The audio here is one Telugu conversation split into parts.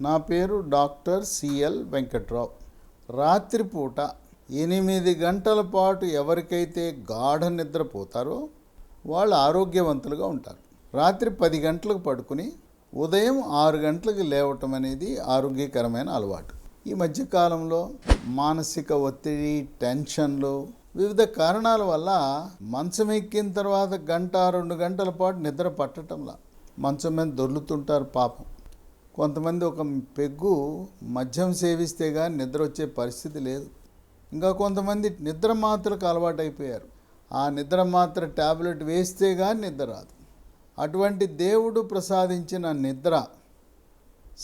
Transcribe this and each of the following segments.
నా పేరు డాక్టర్ సిఎల్ వెంకట్రావు. రాత్రిపూట 8 గంటల పాటు ఎవరికైతే గాఢ నిద్రపోతారో వాళ్ళు ఆరోగ్యవంతులుగా ఉంటారు. రాత్రి 10 గంటలకు పడుకుని ఉదయం 6 గంటలకు లేవటం అనేది ఆరోగ్యకరమైన అలవాటు. ఈ మధ్యకాలంలో మానసిక ఒత్తిడి, టెన్షన్లు, వివిధ కారణాల వల్ల మంచం ఎక్కిన తర్వాత 1-2 గంటల పాటు నిద్ర పట్టడంలా మంచం మీద దొర్లుతుంటారు పాపం. కొంతమంది ఒక పెగ్గు మద్యం సేవిస్తే కానీ నిద్ర వచ్చే పరిస్థితి లేదు. ఇంకా కొంతమంది నిద్ర మాత్రకు అలవాటైపోయారు. ఆ నిద్ర మాత్ర ట్యాబ్లెట్ వేస్తే కానీ నిద్ర రాదు. అటువంటి దేవుడు ప్రసాదించిన నిద్ర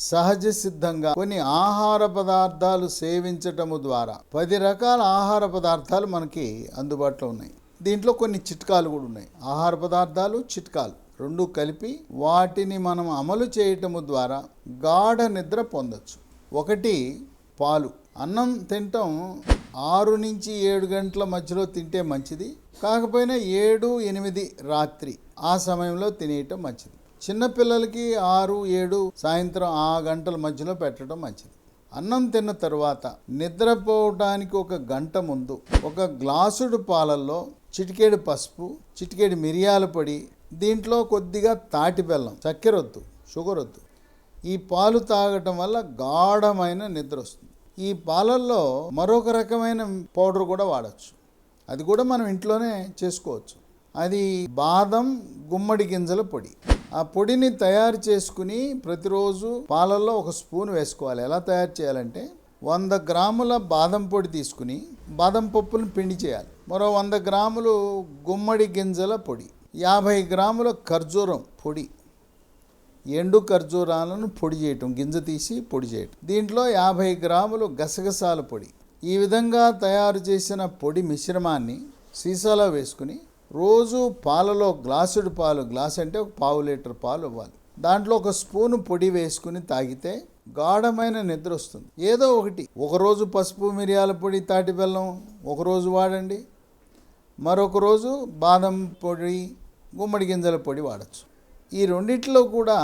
సహజ సిద్ధంగా కొన్ని ఆహార పదార్థాలు సేవించటము ద్వారా 10 రకాల ఆహార పదార్థాలు మనకి అందుబాటులో ఉన్నాయి. దీంట్లో కొన్ని చిట్కాలు కూడా ఉన్నాయి. ఆహార పదార్థాలు, చిట్కాలు రెండు కలిపి వాటిని మనం అమలు చేయటము ద్వారా గాఢ నిద్ర పొందొచ్చు. ఒకటి, పాలు. అన్నం తినటం 6 నుంచి 7 గంటల మధ్యలో తింటే మంచిది. కాకపోయినా 7-8 రాత్రి ఆ సమయంలో తినేయటం మంచిది. చిన్నపిల్లలకి 6-7 సాయంత్రం ఆ గంటల మధ్యలో పెట్టడం మంచిది. అన్నం తిన్న తర్వాత నిద్రపోవడానికి 1 గంట ముందు 1 గ్లాసుడు పాలల్లో చిటికెడు పసుపు, చిటికెడు మిరియాల పొడి, దీంట్లో కొద్దిగా తాటి బెల్లం, చక్కెర వద్దు, షుగర్ వద్దు. ఈ పాలు తాగటం వల్ల గాఢమైన నిద్ర వస్తుంది. ఈ పాలల్లో మరొక రకమైన పౌడర్ కూడా వాడచ్చు. అది కూడా మనం ఇంట్లోనే చేసుకోవచ్చు. అది బాదం, గుమ్మడి గింజల పొడి. ఆ పొడిని తయారు చేసుకుని ప్రతిరోజు పాలల్లో 1 స్పూన్ వేసుకోవాలి. ఎలా తయారు చేయాలంటే 100 గ్రాముల బాదం పొడి తీసుకుని బాదం పప్పులను పిండి చేయాలి. మరో 100 గ్రాములు గుమ్మడి గింజల పొడి, 50 గ్రాముల ఖర్జూరం పొడి, ఎండు ఖర్జూరాలను పొడి చేయటం, గింజ తీసి పొడి చేయటం. దీంట్లో 50 గ్రాములు గసగసాల పొడి. ఈ విధంగా తయారు చేసిన పొడి మిశ్రమాన్ని సీసాలో వేసుకుని రోజు పాలలో గ్లాసుడు పాలు, గ్లాస్ అంటే 1/4 లీటర్ పాలు ఇవ్వాలి. దాంట్లో 1 స్పూను పొడి వేసుకుని తాగితే గాఢమైన నిద్ర వస్తుంది. ఏదో ఒకరోజు పసుపు, మిరియాల పొడి, తాటి బెల్లం ఒకరోజు వాడండి. మరొక రోజు బాదం పొడి, గుమ్మడి గింజల పొడి వాడచ్చు. ఈ రెండిట్లో కూడా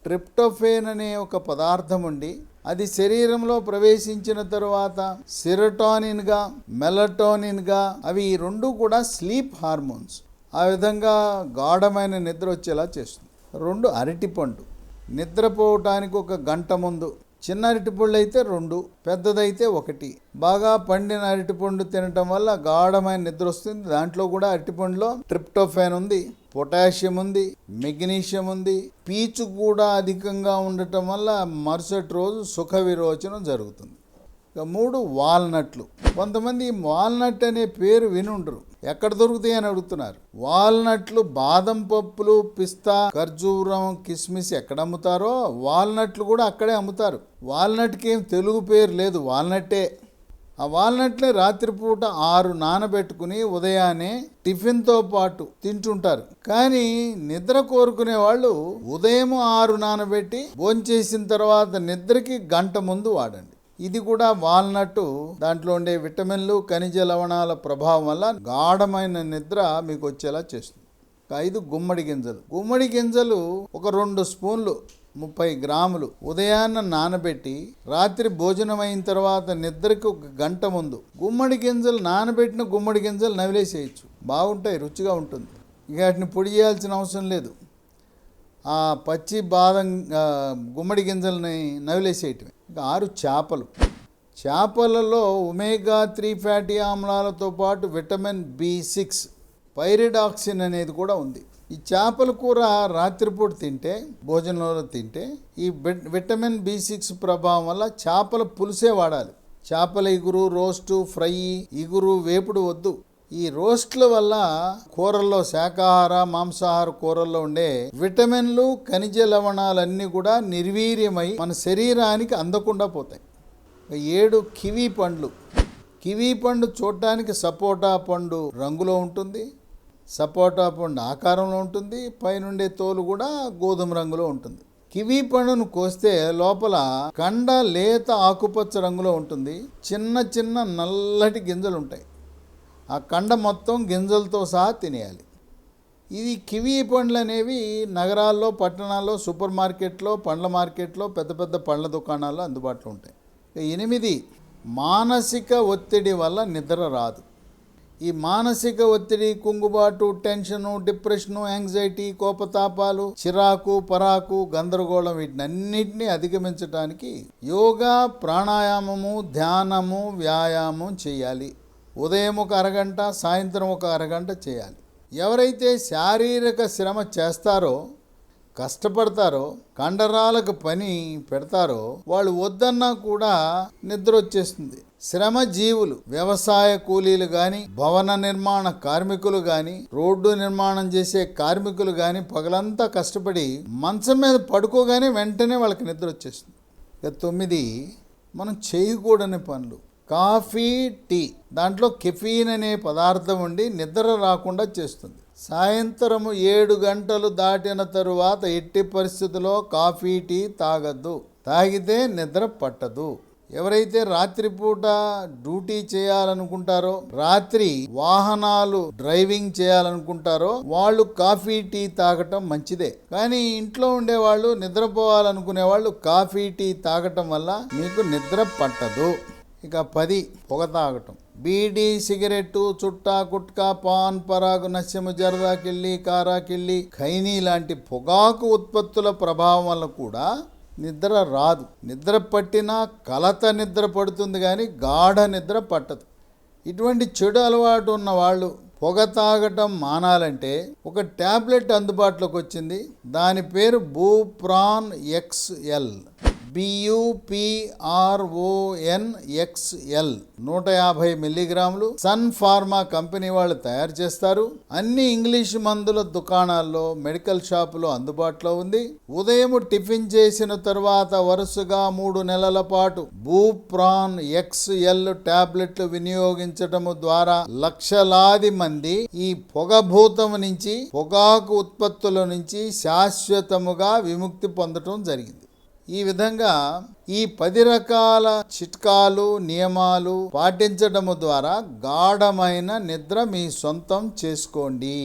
ట్రిప్టోఫేన్ అనే ఒక పదార్థం ఉండి అది శరీరంలో ప్రవేశించిన తర్వాత సెరోటోనిన్గా, మెలటోనిన్గా, అవి ఈ 2 కూడా స్లీప్ హార్మోన్స్. ఆ విధంగా గాఢమైన నిద్ర వచ్చేలా చేస్తుంది. 2, అరటిపండు. నిద్రపోవటానికి 1 గంట ముందు, చిన్న అరటిపళ్ళు అయితే 2, పెద్దదైతే 1. బాగా పండిన అరటిపండు తినటం వల్ల గాఢమైన నిద్ర వస్తుంది. దాంట్లో కూడా అరటిపండులో ట్రిప్టోఫాన్ ఉంది, పొటాషియం ఉంది, మెగ్నీషియం ఉంది, పీచు కూడా అధికంగా ఉండటం వల్ల మరుసటి రోజు సుఖ విరోచనం జరుగుతుంది. ఇక 3, వాల్నట్లు. కొంతమంది వాల్నట్ అనే పేరు వినుండరు, ఎక్కడ దొరుకుతాయి అని అడుగుతున్నారు. వాల్నట్లు, బాదం పప్పులు, పిస్తా, ఖర్జూరం, కిస్మిస్ ఎక్కడ అమ్ముతారో వాల్నట్లు కూడా అక్కడే అమ్ముతారు. వాల్నట్కి ఏం తెలుగు పేరు లేదు, వాల్నట్టే. ఆ వాల్నట్ని రాత్రిపూట 6 నానబెట్టుకుని ఉదయాన్నే టిఫిన్తో పాటు తింటుంటారు. కానీ నిద్ర కోరుకునే వాళ్ళు ఉదయం 6 నానబెట్టి భోంచేసిన తర్వాత నిద్రకి గంట ముందు వాడండి. ఇది కూడా వాల్నట్, దాంట్లో ఉండే విటమిన్లు, ఖనిజ లవణాల ప్రభావం వల్ల గాఢమైన నిద్ర మీకు వచ్చేలా చేస్తుంది. 5, గుమ్మడి గింజలు. గుమ్మడి గింజలు 2 స్పూన్లు 30 గ్రాములు ఉదయాన్న నానబెట్టి రాత్రి భోజనం అయిన తర్వాత నిద్రకి 1 గంట ముందు గుమ్మడి గింజలు, నానబెట్టిన గుమ్మడి గింజలు నవిలేసేయచ్చు. బాగుంటాయి, రుచిగా ఉంటుంది. ఇక వాటిని పొడి చేయాల్సిన అవసరం లేదు. ఆ పచ్చి బాదం, గుమ్మడి గింజల్ని నవిలేసేయటమే. 6, చేపలు. చేపలలో ఒమేగా-3 ఫ్యాటీ ఆమ్లాలతో పాటు విటమిన్ B6, పైరిడాక్సిన్ అనేది కూడా ఉంది. ఈ చేపల కూర రాత్రిపూట తింటే, భోజనంలో తింటే ఈ విటమిన్ B6 ప్రభావం వల్ల చేపల పులుసే వాడాలి. చేపల ఇగురు, రోస్టు, ఫ్రై, ఇగురు, వేపుడు వద్దు. ఈ రోస్ట్ల వల్ల కూరల్లో, శాకాహార, మాంసాహార కూరల్లో ఉండే విటమిన్లు, ఖనిజ లవణాలన్నీ కూడా నిర్వీర్యమై మన శరీరానికి అందకుండా పోతాయి. 7, కివీ పండ్లు. కివీ పండు చూడటానికి సపోటా పండు రంగులో ఉంటుంది, సపోటా పండు ఆకారంలో ఉంటుంది, పైనుండే తోలు కూడా గోధుమ రంగులో ఉంటుంది. కివీ పండును కోస్తే లోపల కండ లేత ఆకుపచ్చ రంగులో ఉంటుంది. చిన్న చిన్న నల్లటి గింజలు ఉంటాయి. ఆ కండ మొత్తం గింజలతో సహా తినేయాలి. ఇది కివీ పండ్లు అనేవి నగరాల్లో, పట్టణాల్లో, సూపర్ మార్కెట్లో, పండ్ల మార్కెట్లో, పెద్ద పెద్ద పండ్ల దుకాణాల్లో అందుబాటులో ఉంటాయి. 8, మానసిక ఒత్తిడి వల్ల నిద్ర రాదు. ఈ మానసిక ఒత్తిడి, కుంగుబాటు, టెన్షను, డిప్రెషను, యాంగ్జైటీ, కోపతాపాలు, చిరాకు, పరాకు, గందరగోళం వీటినన్నిటినీ అధిగమించడానికి యోగా, ప్రాణాయామము, ధ్యానము, వ్యాయామం చేయాలి. ఉదయం ఒక అరగంట, సాయంత్రం ఒక అరగంట చేయాలి. ఎవరైతే శారీరక శ్రమ చేస్తారో, కష్టపడతారో, కండరాలకు పని పెడతారో వాళ్ళు వద్దన్నా కూడా నిద్ర వచ్చేస్తుంది. శ్రమ జీవులు, వ్యవసాయ కూలీలు కానీ, భవన నిర్మాణ కార్మికులు కానీ, రోడ్డు నిర్మాణం చేసే కార్మికులు కానీ పగలంతా కష్టపడి మంచం మీద పడుకోగానే వెంటనే వాళ్ళకి నిద్ర వచ్చేస్తుంది. ఇక 9, మనం చేయకూడని పనులు. కాఫీ, టీ, దాంట్లో కెఫీన్ అనే పదార్థం ఉండి నిద్ర రాకుండా చేస్తుంది. సాయంత్రం 7 గంటలు దాటిన తరువాత ఎట్టి పరిస్థితుల్లో కాఫీ, టీ తాగద్దు. తాగితే నిద్ర పట్టదు. ఎవరైతే రాత్రిపూట డ్యూటీ చేయాలనుకుంటారో, రాత్రి వాహనాలు డ్రైవింగ్ చేయాలనుకుంటారో వాళ్ళు కాఫీ, టీ తాగటం మంచిదే. కానీ ఇంట్లో ఉండేవాళ్ళు, నిద్రపోవాలనుకునే వాళ్ళు కాఫీ, టీ తాగటం వల్ల మీకు నిద్ర పట్టదు. ఇక 10, పొగ తాగటం. బీడీ, సిగరెట్టు, చుట్టా, గుట్కా, పాన్ పరాగు, నస్యము, జర్దాకిళ్ళి, కారాకిళ్ళి, ఖైనీ లాంటి పొగాకు ఉత్పత్తుల ప్రభావం వల్ల కూడా నిద్ర రాదు. నిద్ర పట్టినా కలత నిద్ర పడుతుంది కానీ గాఢ నిద్ర పట్టదు. ఇటువంటి చెడు అలవాటు ఉన్న వాళ్ళు పొగ తాగటం మానాలంటే ఒక ట్యాబ్లెట్ అందుబాటులోకి వచ్చింది. దాని పేరు బూప్రాన్ XL, BUPRON XL, 150 మిల్లీగ్రాములు. సన్ ఫార్మా కంపెనీ వాళ్ళు తయారు చేస్తారు. అన్ని ఇంగ్లీష్ మందుల దుకాణాల్లో, మెడికల్ షాపులో అందుబాటులో ఉంది. ఉదయం టిఫిన్ చేసిన తరువాత వరుసగా 3 నెలల పాటు బూప్రాన్ XL టాబ్లెట్లు వినియోగించడం ద్వారా లక్షలాది మంది ఈ పొగభూతం నుంచి, పొగాకు ఉత్పత్తుల నుంచి శాశ్వతముగా విముక్తి పొందటం జరిగింది. ఈ విధంగా ఈ 10 రకాల చిట్కాలు, నియమాలు పాటించడం ద్వారా గాఢమైన నిద్ర మీ సొంతం చేసుకోండి.